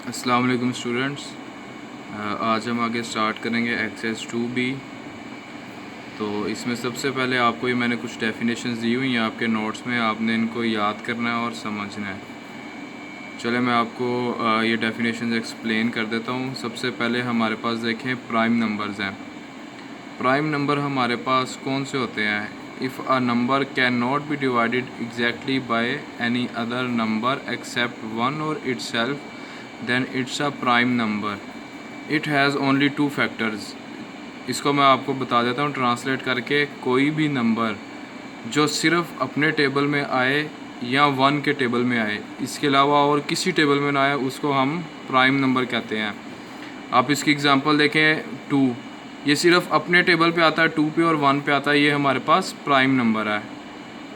अस्सलाम वालेकुम स्टूडेंट्स। आज हम आगे स्टार्ट करेंगे एक्सरसाइज 2B। तो इसमें सबसे पहले आपको ही मैंने कुछ डेफिनेशंस दी हुई हैं आपके नोट्स में, आपने इनको याद करना है और समझना है। चले मैं आपको ये डेफिनेशंस एक्सप्लेन कर देता हूँ। सबसे पहले हमारे पास देखें प्राइम नंबर्स हैं। प्राइम नंबर हमारे पास कौन से होते हैं? If a number can not be divided exactly by any other number except one और itself then it's a prime number. It has only two factors. इसको मैं आपको बता देता हूँ ट्रांसलेट करके। कोई भी नंबर जो सिर्फ अपने टेबल में आए या वन के टेबल में आए, इसके अलावा और किसी टेबल में ना आए, उसको हम प्राइम नंबर कहते हैं। आप इसकी एग्जांपल देखें, 2 ये सिर्फ अपने टेबल पे आता है, 2 पे और 1 पे आता है, ये हमारे पास प्राइम नंबर है।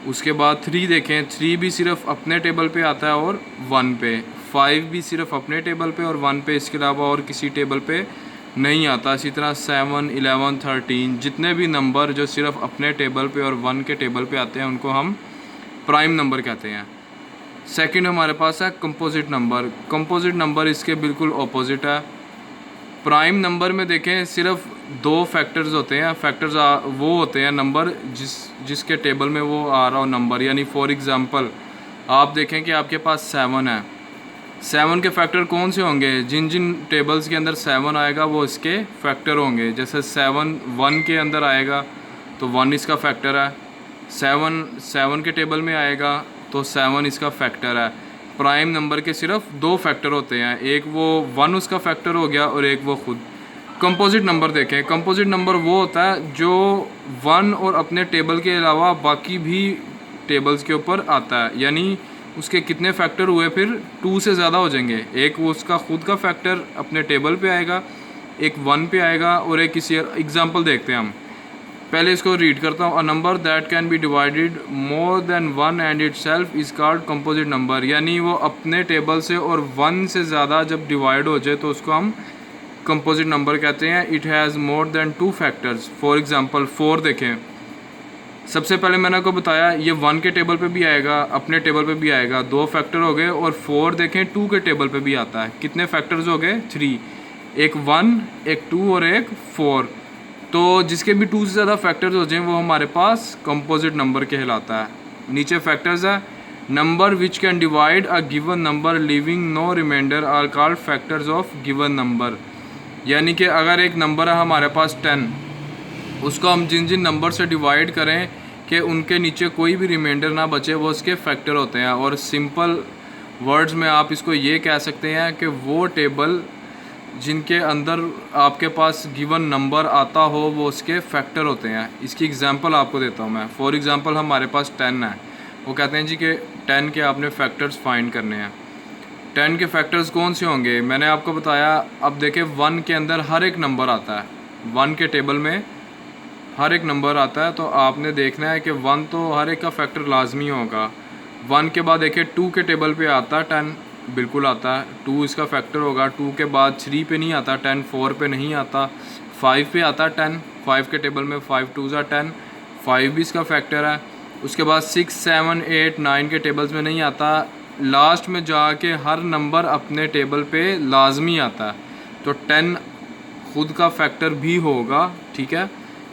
उसके बाद 3 देखें, 3 भी सिर्फ अपने टेबल पे आता है और 1 पे। 5 भी सिर्फ अपने टेबल पे और 1 पे, इसके अलावा और किसी टेबल पे नहीं आता। इसी तरह 7, 11, 13 जितने भी नंबर जो सिर्फ अपने टेबल पे और 1 के टेबल पे आते हैं, उनको हम प्राइम नंबर कहते हैं। सेकंड हमारे पास है कंपोजिट नंबर। कंपोजिट नंबर इसके बिल्कुल ऑपोजिट है। प्राइम नंबर में देखें सिर्फ 2 फैक्टर्स होते हैं। फैक्टर्स वो होते हैं नंबर जिसके टेबल में वो आ रहा हो नंबर। यानी फॉर एग्ज़ाम्पल आप देखें कि आपके पास 7 है। 7 के फैक्टर कौन से होंगे? जिन जिन टेबल्स के अंदर 7 आएगा वो इसके फैक्टर होंगे। जैसे 7 1 के अंदर आएगा तो 1 इसका फैक्टर है। 7 के टेबल में आएगा तो 7 इसका फैक्टर है। प्राइम नंबर के सिर्फ 2 फैक्टर होते हैं, एक वो 1 उसका फैक्टर हो गया और एक वो खुद। कंपोजिट नंबर देखें, कंपोजिट नंबर वो होता है जो 1 और अपने टेबल के अलावा बाकी भी टेबल्स के ऊपर आता है। यानी उसके कितने फैक्टर हुए? फिर 2 से ज़्यादा हो जाएंगे। एक वो उसका खुद का फैक्टर अपने टेबल पे आएगा, एक 1 पे आएगा और एक किसी एग्जांपल देखते हैं हम। पहले इसको रीड करता हूँ। A number that can be divided more than 1 and it self is called composite number. यानी वो अपने टेबल से और 1 से ज़्यादा जब डिवाइड हो जाए तो उसको हम कंपोजिट नंबर कहते हैं। It has more than 2 factors. For example 4 देखें। सबसे पहले मैंने आपको बताया ये 1 के टेबल पे भी आएगा, अपने टेबल पे भी आएगा, 2 फैक्टर हो गए। और 4 देखें 2 के टेबल पे भी आता है। कितने फैक्टर्स हो गए? 3। एक 1, एक 2 और एक 4। तो जिसके भी 2 से ज़्यादा फैक्टर्स हो जाएं वो हमारे पास कंपोजिट नंबर कहलाता है। नीचे फैक्टर्स है। Number which can divide a given number leaving no remainder are called factors of given number. यानी कि अगर एक नंबर है हमारे पास 10, उसको हम जिन जिन नंबर से डिवाइड करें कि उनके नीचे कोई भी रिमाइंडर ना बचे, वो उसके फैक्टर होते हैं। और सिंपल वर्ड्स में आप इसको ये कह सकते हैं कि वो टेबल जिनके अंदर आपके पास गिवन नंबर आता हो वो उसके फैक्टर होते हैं। इसकी एग्जांपल आपको देता हूँ मैं। फॉर एग्जांपल हमारे पास 10 है। वो कहते हैं जी कि 10 के आपने फैक्टर्स फाइंड करने हैं। 10 के फैक्टर्स कौन से होंगे? मैंने आपको बताया। अब देखें 1 के अंदर हर एक नंबर आता है। 1 के टेबल में हर एक नंबर आता है, तो आपने देखना है कि 1 तो हर एक का फैक्टर लाजमी होगा। 1 के बाद देखिए 2 के टेबल पे आता है 10, बिल्कुल आता है। 2 इसका फैक्टर होगा। 2 के बाद 3 पे नहीं आता 10, 4 पे नहीं आता, 5 पे आता 10। 5 के टेबल में 5 2 10, 5 भी इसका फैक्टर है। उसके बाद 6 7 8 9 के टेबल्स में नहीं आता। लास्ट में जाके हर नंबर अपने टेबल पे लाजमी आता है। तो 10 खुद का फैक्टर भी होगा, ठीक है।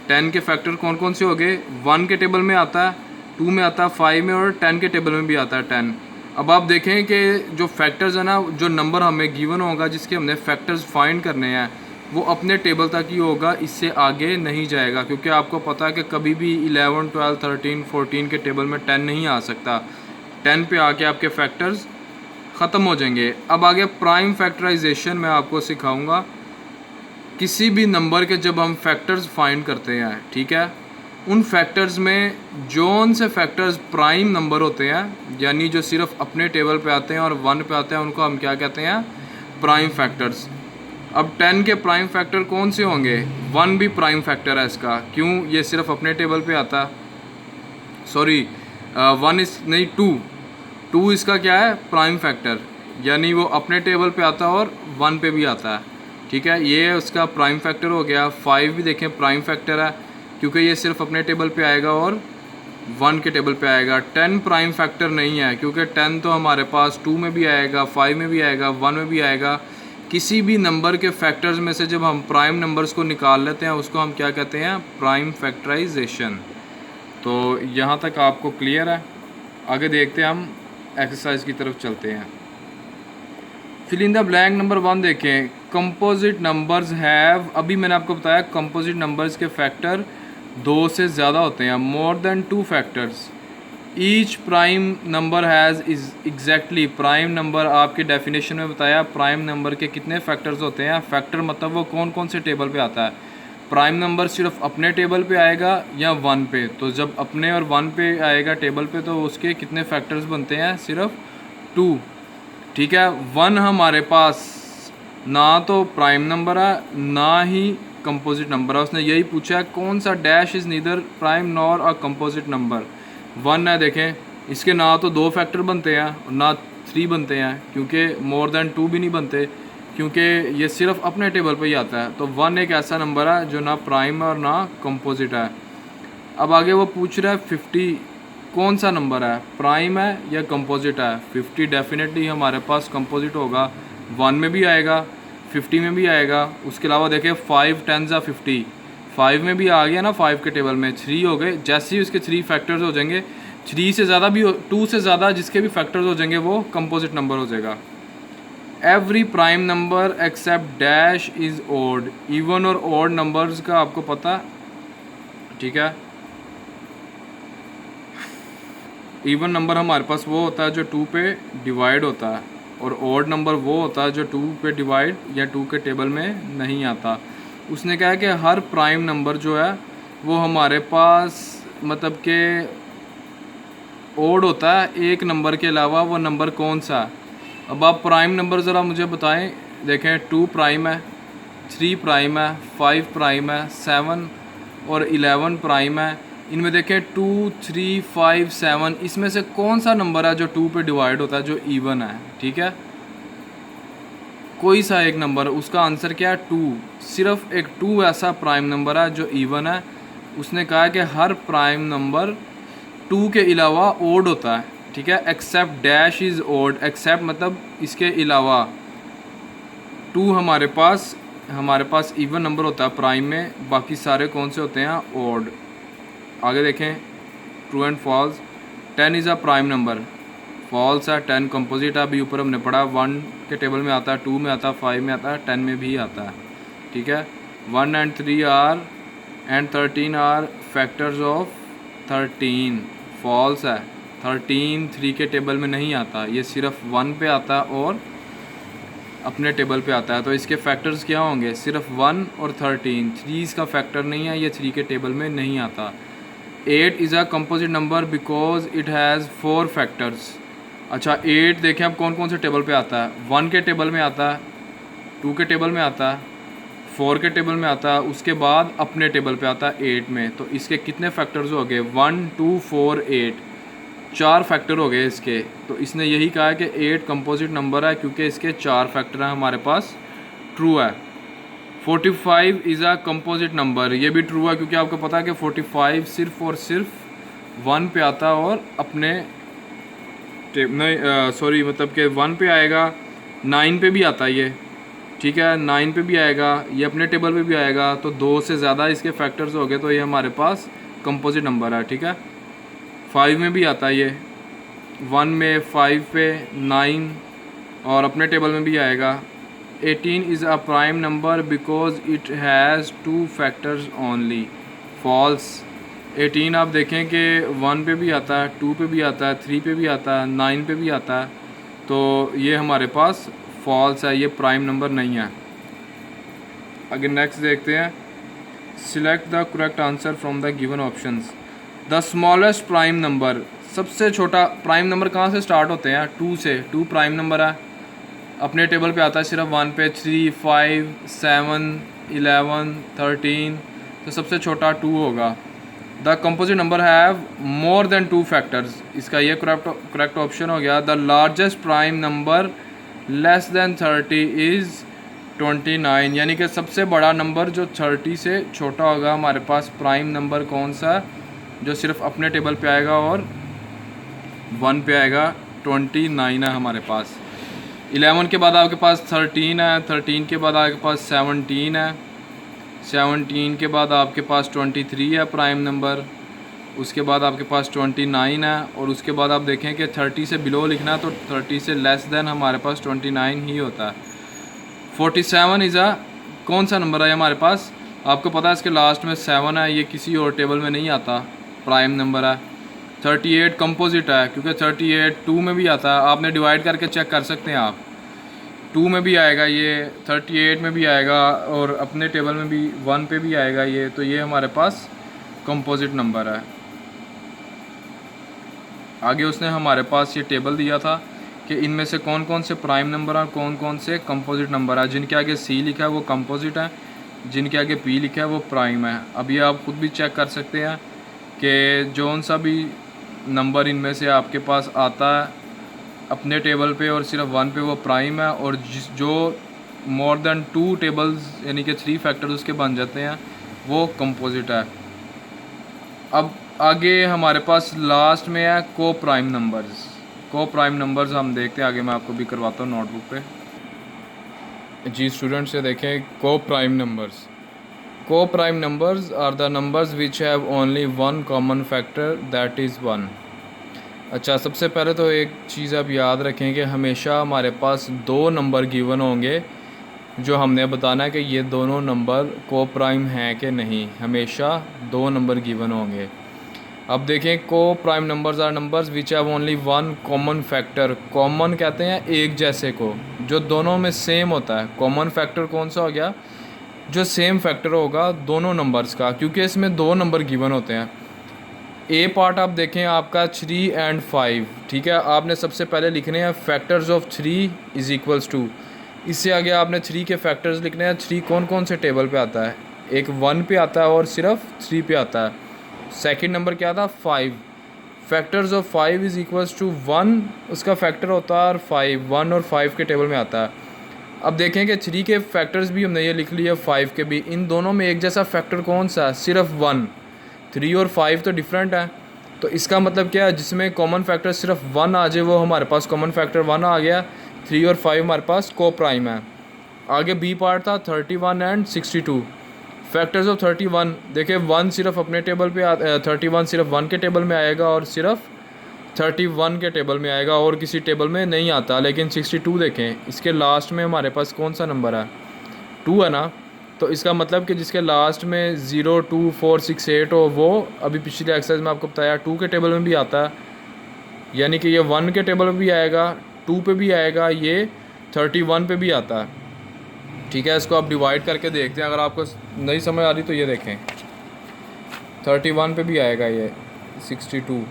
10 के फैक्टर कौन कौन से हो गए? 1 के टेबल में आता है, 2 में आता है, 5 में और 10 के टेबल में भी आता है 10। अब आप देखें कि जो फैक्टर्स है ना, जो नंबर हमें गिवन होगा जिसके हमने फैक्टर्स फाइंड करने हैं, वो अपने टेबल तक ही होगा, इससे आगे नहीं जाएगा। क्योंकि आपको पता है कि कभी भी 11 12 13 14 के टेबल में 10 नहीं आ सकता। 10 पे आके आपके फैक्टर्स ख़त्म हो जाएंगे। अब आगे प्राइम फैक्टराइजेशन मैं आपको सिखाऊंगा। किसी भी नंबर के जब हम फैक्टर्स फाइंड करते हैं, ठीक है, उन फैक्टर्स में जौन से फैक्टर्स प्राइम नंबर होते हैं, यानी जो सिर्फ अपने टेबल पे आते हैं और 1 पे आते हैं, उनको हम क्या कहते हैं? Prime factors. अब 10 के प्राइम फैक्टर कौन से होंगे? 1 भी प्राइम फैक्टर है इसका। क्यों? ये सिर्फ अपने टेबल पे आता है। सॉरी, 1 इस नहीं 2 इसका क्या है? Prime factor. यानी वो अपने टेबल पे आता है और 1 पे भी आता है, ठीक है। ये उसका प्राइम फैक्टर हो गया। 5 भी देखें प्राइम फैक्टर है, क्योंकि ये सिर्फ अपने टेबल पे आएगा और 1 के टेबल पे आएगा। 10 प्राइम फैक्टर नहीं है क्योंकि 10 तो हमारे पास 2 में भी आएगा, 5 में भी आएगा, 1 में भी आएगा। किसी भी नंबर के फैक्टर्स में से जब हम प्राइम नंबर्स को निकाल लेते हैं उसको हम क्या कहते हैं, प्राइम फैक्टराइजेशन। तो यहाँ तक आपको क्लियर है। आगे देखते हैं, हम एक्सरसाइज की तरफ चलते हैं। Fill in the blank number 1 देखें, कंपोजिट नंबर्स हैव, अभी मैंने आपको बताया कंपोजिट नंबर्स के फैक्टर 2 से ज़्यादा होते हैं, more than 2 factors. Each prime number has is exactly, prime number आपके डेफिनेशन में बताया प्राइम नंबर के कितने फैक्टर्स होते हैं। फैक्टर मतलब वो कौन कौन से टेबल पे आता है। प्राइम नंबर सिर्फ अपने टेबल पे आएगा या 1 पे, तो जब अपने और 1 पे आएगा टेबल पे तो उसके कितने फैक्टर्स बनते हैं, सिर्फ 2। ठीक है, 1 हमारे पास ना तो प्राइम नंबर है ना ही कंपोजिट नंबर है। उसने यही पूछा है कौन सा dash is neither prime nor a composite number. 1 है, देखें इसके ना तो 2 फैक्टर बनते हैं और ना 3 बनते हैं, क्योंकि मोर देन 2 भी नहीं बनते क्योंकि ये सिर्फ अपने टेबल पे ही आता है। तो 1 एक ऐसा नंबर है जो ना प्राइम और ना कंपोजिट है। अब आगे वो पूछ रहा है 50 कौन सा नंबर है, प्राइम है या कंपोजिट है। 50 डेफिनेटली हमारे पास कंपोजिट होगा, 1 में भी आएगा, 50 में भी आएगा। उसके अलावा देखें 5 10 या 50, 5 में भी आ गया ना, 5 के टेबल में 3 हो गए। जैसे ही उसके 3 फैक्टर्स हो जाएंगे, 3 से ज़्यादा भी 2 से ज़्यादा जिसके भी फैक्टर्स हो जाएंगे वो कंपोजिट नंबर हो जाएगा। Every prime number except dash is odd, even और ओड नंबर्स का आपको पता, ठीक है। इवन नंबर हमारे पास वो होता है जो 2 पे डिवाइड होता है, और ओड नंबर वो होता है जो 2 पे डिवाइड या 2 के टेबल में नहीं आता। उसने कहा कि हर प्राइम नंबर जो है वो हमारे पास मतलब के ओड होता है एक नंबर के अलावा, वो नंबर कौन सा है। अब आप प्राइम नंबर ज़रा मुझे बताएं। देखें 2 प्राइम है, 3 प्राइम है, 5 प्राइम है, 7 और 11 प्राइम है। इनमें देखें 2 3 5 7, इसमें से कौन सा नंबर है जो 2 पे डिवाइड होता है, जो इवन है। ठीक है, कोई सा एक नंबर, उसका आंसर क्या है 2। सिर्फ एक 2 ऐसा प्राइम नंबर है जो इवन है। उसने कहा कि हर प्राइम नंबर 2 के अलावा ओड होता है। ठीक है, except dash is odd, except मतलब इसके अलावा 2 हमारे पास इवन नंबर होता है प्राइम में, बाकी सारे कौन से होते हैं, ओड। आगे देखें true and false. 10 is a prime number, false है। 10 कंपोजिट है, अभी ऊपर हमने पढ़ा 1 के टेबल में आता है, 2 में आता है, 5 में आता है, 10 में भी आता है। ठीक है, 1 and 3 are and 13 are factors of 13, false है। 13 3 के टेबल में नहीं आता, ये सिर्फ 1 पे आता है और अपने टेबल पे आता है। तो इसके फैक्टर्स क्या होंगे, सिर्फ 1 और 13। 3 इसका फैक्टर नहीं है, ये 3 के टेबल में नहीं आता। 8 is a composite number because it has 4 factors. अच्छा 8 देखें अब कौन कौन से टेबल पे आता है, 1 के टेबल में आता है, 2 के टेबल में आता है, 4 के टेबल में आता है, उसके बाद अपने टेबल पे आता है 8 में। तो इसके कितने फैक्टर्स हो गए, 1 2 4 8, 4 फैक्टर हो गए इसके। तो इसने यही कहा है कि 8 कंपोजिट नंबर है क्योंकि इसके 4 फैक्टर हैं हमारे पास। ट्रू है। 45 इज़ अ कंपोजिट नंबर, ये भी ट्रू है क्योंकि आपको पता है कि 45 सिर्फ और सिर्फ 1 पे आता है और अपने सॉरी मतलब कि 1 पे आएगा, 9 पे भी आता है ये। ठीक है, 9 पे भी आएगा, ये अपने टेबल पे भी आएगा। तो 2 से ज़्यादा इसके फैक्टर्स हो गए तो ये हमारे पास कंपोजिट नंबर है। ठीक है, 5 में भी आता है ये, 1 में, 5 पे, 9 और अपने टेबल में भी आएगा। 18 is a prime number because it has 2 factors only, false. 18 आप देखें कि 1 पे भी आता है, 2 पे भी आता है, 3 पे भी आता है, 9 पे भी आता है। तो ये हमारे पास फॉल्स है, ये प्राइम नंबर नहीं है। अगर नेक्स्ट देखते हैं, select the correct answer from the given options. The smallest prime number, सबसे छोटा प्राइम नंबर कहाँ से स्टार्ट होते हैं, 2 से। 2 प्राइम नंबर है, अपने टेबल पे आता है सिर्फ 1 पे, 3 5 7 11 13, तो सबसे छोटा 2 होगा। The composite number have more than 2 factors, इसका ये करेक्ट ऑप्शन हो गया। The largest prime number less than 30 is 29, यानी कि सबसे बड़ा नंबर जो 30 से छोटा होगा हमारे पास प्राइम नंबर कौन सा, जो सिर्फ अपने टेबल पे आएगा और 1 पे आएगा 29 है हमारे पास। 11 के बाद आपके पास 13 है, 13 के बाद आपके पास 17 है, 17 के बाद आपके पास 23 है प्राइम नंबर, उसके बाद आपके पास 29 है, और उसके बाद आप देखें कि 30 से बिलो लिखना है तो 30 से लेस देन हमारे पास 29 ही होता है। 47 इज़ कौन सा नंबर है हमारे पास? आपको पता है इसके लास्ट में 7 है, ये किसी और टेबल में नहीं आता, प्राइम नंबर है। 38 कंपोजिट है क्योंकि 38 2 में भी आता है, आपने डिवाइड करके चेक कर सकते हैं आप, 2 में भी आएगा ये, 38 में भी आएगा, और अपने टेबल में भी 1 पे भी आएगा ये, तो ये हमारे पास कंपोजिट नंबर है। आगे उसने हमारे पास ये टेबल दिया था कि इनमें से कौन कौन से प्राइम नंबर और कौन कौन से कंपोजिट नंबर है। जिनके आगे सी लिखा है वो कंपोजिट है, जिनके आगे पी लिखा है वो प्राइम है। अब ये आप खुद भी चेक कर सकते हैं कि जौन सा भी नंबर इनमें से आपके पास आता है अपने टेबल पे और सिर्फ 1 पे वो प्राइम है, और जो मोर देन 2 टेबल्स यानी कि 3 फैक्टर्स उसके बन जाते हैं वो कंपोजिट है। अब आगे हमारे पास लास्ट में है को prime numbers. Coprime numbers हम देखते हैं आगे, मैं आपको भी करवाता हूँ नोटबुक पे। जी स्टूडेंट्स से देखें coprime numbers. Coprime numbers are the numbers which have only one common factor that is 1। अच्छा, सबसे पहले तो एक चीज़ आप याद रखें कि हमेशा हमारे पास 2 नंबर गिवन होंगे जो हमने बताना है कि ये दोनों नंबर को प्राइम हैं कि नहीं। हमेशा 2 नंबर गिवन होंगे। अब देखें coprime numbers are numbers which have only one common factor. Common कहते हैं एक जैसे को, जो दोनों में सेम होता है। कॉमन फैक्टर कौन सा हो गया? जो सेम फैक्टर होगा दोनों नंबर्स का, क्योंकि इसमें 2 नंबर गिवन होते हैं। ए पार्ट आप देखें आपका 3 एंड 5, ठीक है। आपने सबसे पहले लिखने हैं factors of 3 is equals to. इससे आगे आपने 3 के फैक्टर्स लिखने हैं। 3 कौन कौन से टेबल पे आता है? एक 1 पे आता है और सिर्फ 3 पे आता है। सेकंड नंबर क्या था? 5। Factors of 5 is equals to 1, उसका फैक्टर होता है और 5, 1 और 5 के टेबल में आता है। अब देखें कि 3 के फैक्टर्स भी हमने ये लिख लिए, 5 के भी। इन दोनों में एक जैसा फैक्टर कौन सा है? सिर्फ 1। 3 और 5 तो डिफरेंट है, तो इसका मतलब क्या है? जिसमें कॉमन फैक्टर सिर्फ 1 आ जाए वो हमारे पास कॉमन फैक्टर 1 आ गया। 3 और 5 हमारे पास को प्राइम है। आगे बी पार्ट था 31 एंड 62। फैक्टर्स ऑफ 31 देखिए, 1 सिर्फ अपने टेबल पे 31 सिर्फ 1 के टेबल में आएगा और सिर्फ 31 के टेबल में आएगा और किसी टेबल में नहीं आता। लेकिन 62 देखें, इसके लास्ट में हमारे पास कौन सा नंबर है? 2 है ना। तो इसका मतलब कि जिसके लास्ट में 0, 2, 4, 6, 8 हो वो अभी पिछले एक्सरसाइज में आपको बताया 2 के टेबल में भी आता है, यानी कि ये 1 के टेबल में भी आएगा, 2 पे भी आएगा, ये 31 पे भी आता है। ठीक है, इसको आप डिवाइड करके देखते हैं। अगर आपको नहीं समझ आ रही तो ये देखें, 31 पे भी आएगा ये 62।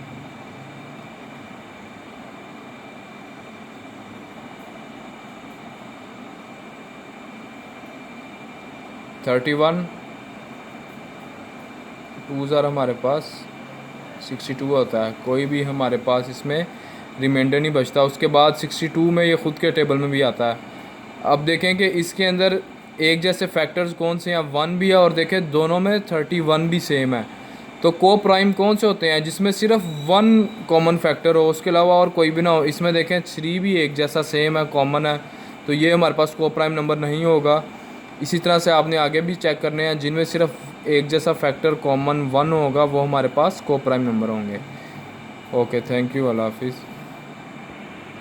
टू ज़ार हमारे पास 62 होता है। कोई भी हमारे पास इसमें रिमाइंडर नहीं बचता। उसके बाद 62 में ये ख़ुद के टेबल में भी आता है। अब देखें कि इसके अंदर एक जैसे फैक्टर्स कौन से हैं? 1 भी है और देखें दोनों में 31 भी सेम है। तो को प्राइम कौन से होते हैं? जिसमें सिर्फ 1 कॉमन फैक्टर हो, उसके अलावा और कोई भी ना हो। इसमें देखें 3 भी एक जैसा सेम है, कॉमन है, तो ये हमारे पास को प्राइम नंबर नहीं होगा। इसी तरह से आपने आगे भी चेक करने हैं, जिनमें सिर्फ एक जैसा फैक्टर कॉमन 1 होगा वो हमारे पास को प्राइम नंबर होंगे। ओके, थैंक यू, अल्लाह हाफिज़।